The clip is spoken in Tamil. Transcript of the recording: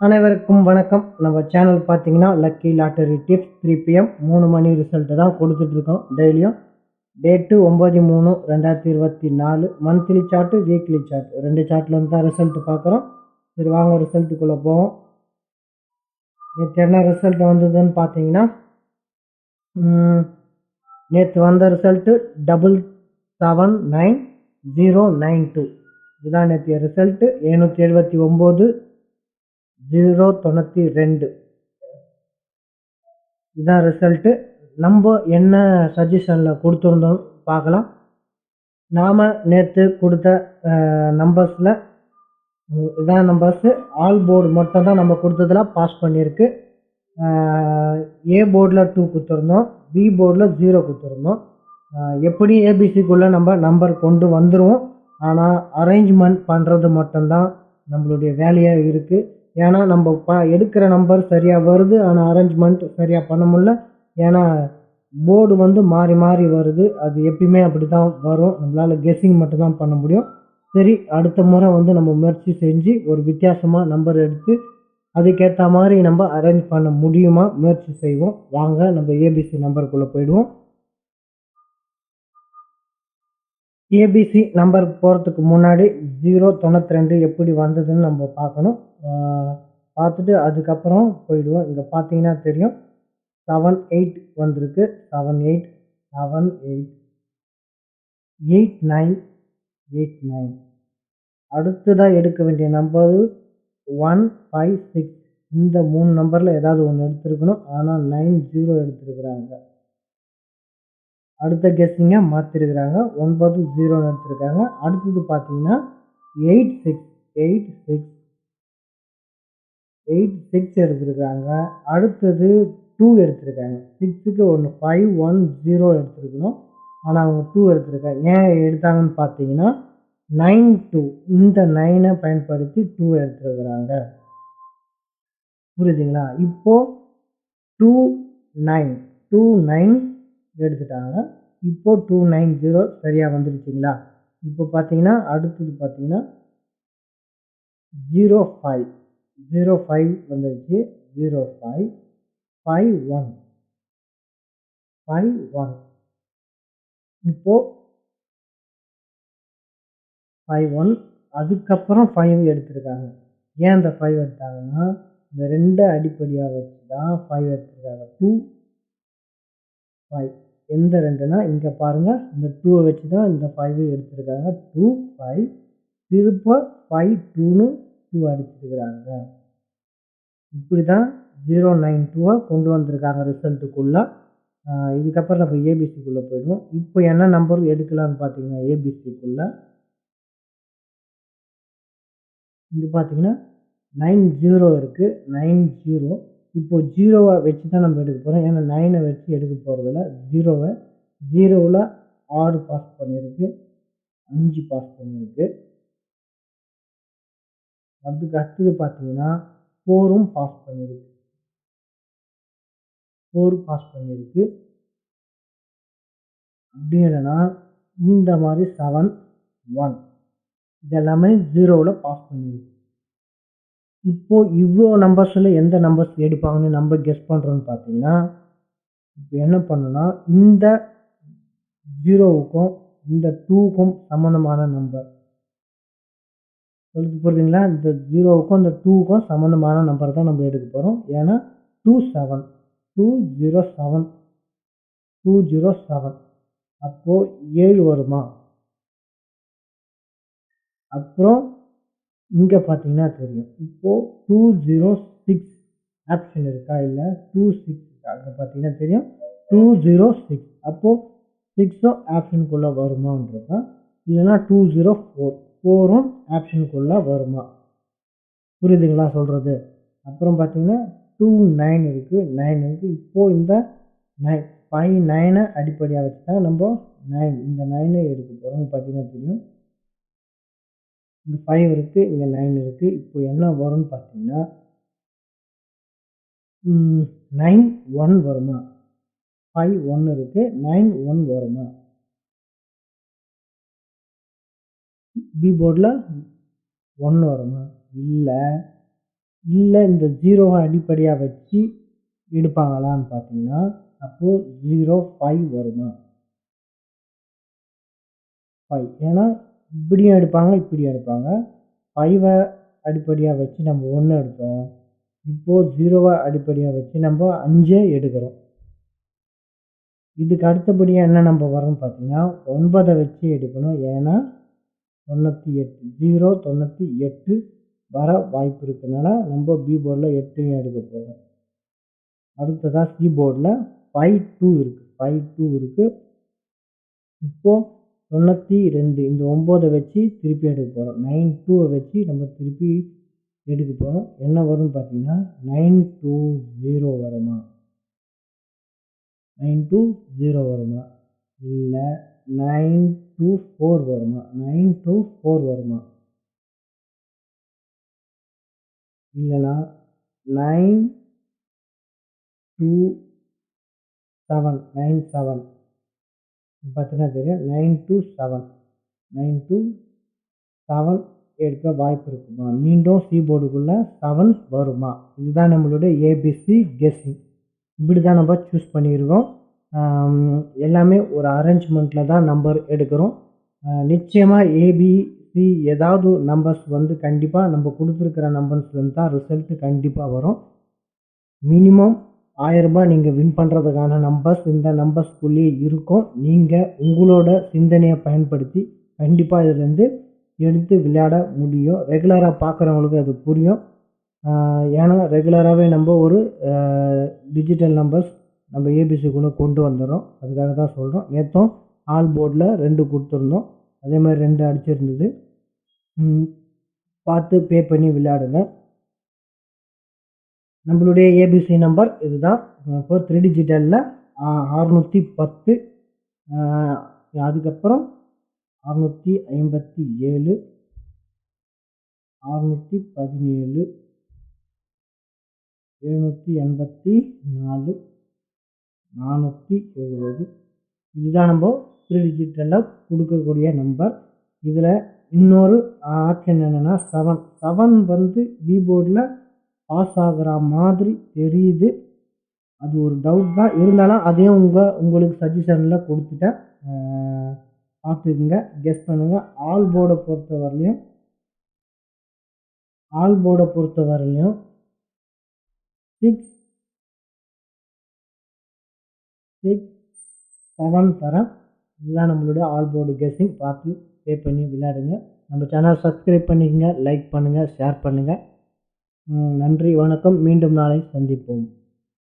அனைவருக்கும் வணக்கம். நம்ம சேனல் பார்த்தீங்கன்னா லக்கி லாட்டரி டிப்ஸ் 3 PM 3 மணி ரிசல்ட்டு தான் கொடுத்துட்ருக்கோம் டெய்லியும். Date 9/3/2024 monthly chart, weekly chart 2 சார்ட்லேருந்து தான் ரிசல்ட்டு பார்க்குறோம். சரி வாங்க ரிசல்ட்டுக்குள்ளே போவோம். நேற்று என்ன ரிசல்ட் வந்ததுன்னு பார்த்தீங்கன்னா, நேற்று வந்த ரிசல்ட்டு 779092 இதுதான் நேற்றைய ரிசல்ட்டு. 779 092 இதான் ரிசல்ட்டு. நம்ம என்ன சஜஷனில் கொடுத்துருந்தோம் பார்க்கலாம். நாம் நேற்று கொடுத்த நம்பர்ஸில் இதான் நம்பர்ஸு. ஆல் போர்டு மட்டும் தான் நம்ம கொடுத்ததில் பாஸ் பண்ணியிருக்கு. ஏ போர்டில் 2 கொடுத்துருந்தோம், பி போர்டில் 0 கொடுத்துருந்தோம். எப்படி ஏபிசிக்குள்ளே நம்ம நம்பர் கொண்டு வந்துடுவோம். ஆனால் அரேஞ்ச்மெண்ட் பண்ணுறது மட்டும்தான் நம்மளுடைய வேலையாக இருக்குது. ஏன்னா நம்ம எடுக்கிற நம்பர் சரியாக வருது, ஆனால் அரேஞ்ச்மெண்ட் சரியாக பண்ண முடியல. ஏன்னா போர்டு வந்து மாறி மாறி வருது. அது எப்பயுமே அப்படி தான் வரும். நம்மளால் கெஸ்ஸிங் மட்டும்தான் பண்ண முடியும். சரி, அடுத்த முறை வந்து நம்ம முயற்சி செஞ்சு ஒரு வித்தியாசமாக நம்பர் எடுத்து அதுக்கேற்ற மாதிரி நம்ம அரேஞ்ச் பண்ண முடியுமா முயற்சி செய்வோம். வாங்க நம்ம ஏபிசி நம்பருக்குள்ளே போயிடுவோம். ஏபிசி நம்பர் போகிறதுக்கு முன்னாடி 092 எப்படி வந்ததுன்னு நம்ம பார்க்கணும். பார்த்துட்டு அதுக்கப்புறம் போயிடுவோம். இங்கே பார்த்தீங்கன்னா தெரியும் 78 வந்திருக்கு. 78 78 89 89. அடுத்ததாக எடுக்க வேண்டிய நம்பர் 156. இந்த 3 நம்பரில் ஏதாவது ஒன்று எடுத்துருக்கணும். ஆனால் 90 எடுத்துருக்குறாங்க. அடுத்த கெஸ்ஸிங்கை மாற்றிருக்கிறாங்க. 90 எடுத்திருக்காங்க. அடுத்தது பார்த்தீங்கன்னா 86 எடுத்திருக்காங்க. அடுத்தது 2 எடுத்திருக்காங்க. 6க்கு ஒன்று 510 எடுத்திருக்கணும். ஆனால் அவங்க 2 எடுத்திருக்காங்க. ஏன் எடுத்தாங்கன்னு பார்த்தீங்கன்னா 92 இந்த 9ஐ பயன்படுத்தி 2 எடுத்துருக்குறாங்க. புரியுதுங்களா? இப்போது 29 எடுத்துட்டாங்க. இப்போ 290 சரியாக வந்துடுச்சிங்களா? இப்போ பார்த்தீங்கன்னா அடுத்தது பார்த்தீங்கன்னா 05 வந்துடுச்சு. 05 51 இப்போது 51 அதுக்கப்புறம் 5 எடுத்திருக்காங்க. ஏன் அந்த 5 எடுத்தாங்கன்னா இந்த 2 அடிப்படையாக வச்சு தான் 5 எடுத்திருக்காங்க. 2 5 எந்த 2னா இங்கே பாருங்கள், இந்த 2 வச்சு தான் இந்த 5 எடுத்திருக்காங்க. 2 5 திருப்ப 5 2ன்னு 2 அடிச்சிருக்கிறாங்க. இப்படி தான் 092 கொண்டு வந்திருக்காங்க ரிசல்ட்டுக்குள்ளே. இதுக்கப்புறம் நம்ம ஏபிசிக்குள்ளே போயிடுவோம். இப்போ என்ன நம்பர் எடுக்கலான்னு பார்த்தீங்கன்னா ஏபிசிக்குள்ளே இங்கே பார்த்தீங்கன்னா 90 இருக்குது. 90 இப்போது 0வை வச்சு தான் நம்ம எடுக்க போகிறோம். ஏன்னா 9ஐ வச்சு எடுக்க போகிறதில்ல. 0வில் 6 பாஸ் பண்ணியிருக்கு, 5 பாஸ் பண்ணியிருக்கு. அதுக்கு அடுத்தது பார்த்தீங்கன்னா 4ம் பாஸ் பண்ணியிருக்கு. 4 பாஸ் பண்ணியிருக்கு. அப்படி இல்லைன்னா இந்த மாதிரி 7 1 இதெல்லாமே 0வில் பாஸ் பண்ணியிருக்கு. இப்போது இவ்வளோ நம்பர்ஸில் எந்த நம்பர்ஸ் எடுப்பாங்கன்னு நம்ம கெஸ் பண்ணுறோன்னு பார்த்தீங்கன்னா, இப்போ என்ன பண்ணணும்னா இந்த 0வுக்கும் இந்த 2க்கும் சம்மந்தமான நம்பர் சொல்லிட்டு போகிறீங்களா? இந்த 0வுக்கும் இந்த 2க்கும் சம்மந்தமான நம்பர் தான் நம்ம எடுக்க போகிறோம். ஏன்னா 207 அப்போது 7 வருமா? அப்புறம் இங்கே பார்த்தீங்கன்னா தெரியும். இப்போது 206 ஆப்ஷன் இருக்கா? இல்லை 26 அங்கே பார்த்தீங்கன்னா தெரியும் 206. அப்போது 6ம் ஆப்ஷனுக்குள்ளே வருமானது. இல்லைன்னா 204 ஆப்ஷனுக்குள்ளே வருமா? புரியுதுங்களா சொல்கிறது? அப்புறம் பார்த்தீங்கன்னா 29 இருக்குது, 9 இருக்குது. இப்போது இந்த 9 அடிப்படையாக வச்சு தான் நம்ம இந்த 9ஐ எடுக்க போகிறோம். பார்த்தீங்கன்னா தெரியும் இங்கே 5 இருக்குது, இங்கே 9 இருக்குது. இப்போ என்ன வரும்னு பார்த்தீங்கன்னா 91 வருமா? 5 1 இருக்குது, 91 வருமா? பி போர்டில் 1 வருமா? இல்லை, இல்லை இந்த ஜீரோவை அடிப்படையாக வச்சு எடுப்பாங்களான்னு பார்த்தீங்கன்னா அப்போது 05 வருமா? 5 ஏன்னா இப்படியும் எடுப்பாங்க இப்படியும் எடுப்பாங்க. 5 அடிப்படையாக வச்சு நம்ம 1 எடுத்தோம். இப்போது 0 அடிப்படையாக வச்சு நம்ம 5 எடுக்கிறோம். இதுக்கு அடுத்தபடியாக என்ன நம்ம வரோம்னு பார்த்தீங்கன்னா 9 வச்சு எடுக்கணும். ஏன்னா 98 98 வர வாய்ப்பு இருக்கிறதுனால நம்ம பி போர்டில் 8 எடுக்க போகிறோம். அடுத்ததாக சி போர்டில் 52 இருக்குது. 52 இருக்குது. இப்போது 92 இந்த 9 வச்சு திருப்பி எடுக்க போகிறோம். 92 வச்சு நம்ம திருப்பி எடுக்க போகிறோம். என்ன வரும்னு பார்த்தீங்கன்னா 920 வருமா? 920 வருமா? இல்லை 924 வருமா? 924 வருமா? இல்லைனா 927 பார்த்தீங்கன்னா தெரியும். 927 927 எடுக்க வாய்ப்பு இருக்குமா? மீண்டும் சி போர்டுக்குள்ளே 7 வருமா? இதுதான் நம்மளுடைய ஏபிசி கெஸ்ஸிங். இப்படி தான் நம்ம சூஸ் பண்ணியிருக்கோம். எல்லாமே ஒரு அரேஞ்ச்மெண்ட்டில் தான் நம்பர் எடுக்கிறோம். நிச்சயமாக ஏபிசி ஏதாவது நம்பர்ஸ் வந்து கண்டிப்பாக நம்ம கொடுத்துருக்கிற நம்பர்ஸ்லேருந்து தான் ரிசல்ட்டு கண்டிப்பாக வரும். மினிமம் 1000 ரூபாய் நீங்கள் வின் பண்ணுறதுக்கான நம்பர்ஸ் இந்த நம்பர்ஸ்குள்ளேயே இருக்கும். நீங்கள் உங்களோட சிந்தனையை பயன்படுத்தி கண்டிப்பாக இதுலேருந்து எடுத்து விளையாட முடியும். ரெகுலராக பார்க்குறவங்களுக்கு அது புரியும். ஏன்னா ரெகுலராகவே நம்ம ஒரு டிஜிட்டல் நம்பர்ஸ் நம்ம ஏபிசிக்குள்ளே கொண்டு வந்துடுறோம். அதுக்காக தான் சொல்கிறோம். நேற்றும் ஆல் போர்டில் 2 கொடுத்துருந்தோம். அதே மாதிரி 2 அடிச்சிருந்தது. பார்த்து பே பண்ணி விளையாடுங்க. நம்மளுடைய ஏபிசி நம்பர் இதுதான். இப்போ 3 டிஜிட்டலில் 610, அதுக்கப்புறம் 657, 617, 784, 470. இதுதான் நம்ம 3 டிஜிட்டலில் கொடுக்கக்கூடிய நம்பர். இதில் இன்னொரு ஆப்ஷன் என்னென்னா 7 வந்து பி போர்டில் பாஸ் ஆகிற மாதிரி தெரியுது. அது ஒரு டவுட் தான். இருந்தாலும் அதையும் உங்களுக்கு சஜஷனில் கொடுத்துட்டேன். பார்த்துக்குங்க, கெஸ் பண்ணுங்கள். ஆல் போர்டை பொறுத்தவரையிலையும் 6, 7 தரேன். இதுதான் நம்மளுடைய ஆல் போர்டு கெஸ்ஸிங். பார்த்து பே பண்ணி விளையாடுங்க. நம்ம சேனல் சப்ஸ்கிரைப் பண்ணிக்கங்க, லைக் பண்ணுங்கள், ஷேர் பண்ணுங்கள். நன்றி, வணக்கம். மீண்டும் நாளை சந்திப்போம்.